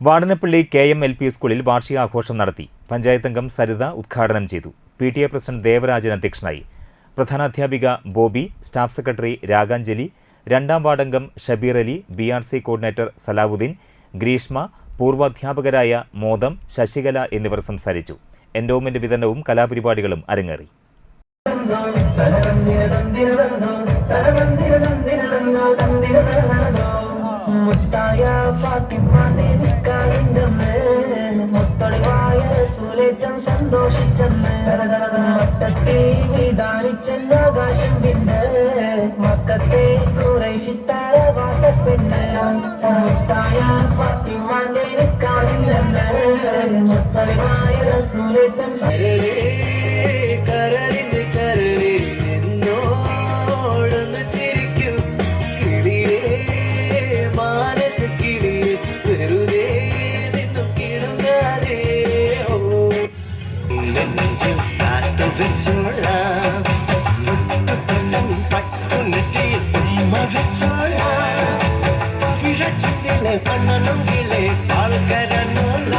Vadanappally KM-LP സ്കൂളിൽ വാർഷികാഘോഷം നടത്തി. പഞ്ചായത്ത് അംഗം സരിത ഉദ്ഘാടനം ചെയ്തു. PTA പ്രസിഡന്റ് ദേവരാജൻ അധ്യക്ഷനായി. പ്രധാനാധ്യാപിക ബോബി, സ്റ്റാഫ് സെക്രട്ടറി രാഗാഞ്ജലി, രണ്ടാം വാർഡംഗം ഷബീർ അലി, BRC കോർഡിനേറ്റർ സലാവുദ്ദീൻ, ഗ്രീഷ്മ, പൂർവാധ്യാപകരായ മോദം, ശശികല എന്നിവർ സംസാരിച്ചു. എൻഡോമെന്റ് വിതരണവും കലാപരിപാടികളും അരങ്ങേറി. മുത്തായ ഫാത്തിമാനെ നിക്കാളിന്റമ്മേ മുത്തളിവായ സുലേറ്റം സന്തോഷിച്ചെന്ന് മട്ടത്തിൽ വിധാനിച്ചെന്ന് ആകാശം പിന്നെ മക്കത്തെ കുറേശിത്താര വാട്ടപ്പെണ്ണ് മുത്തായ ഫാത്തിമാനെ നിക്കാളിന്റമ്മേ മുത്തളിവായ സുലേറ്റം പട്ടണത്തിലെ പാൽക്കരനോല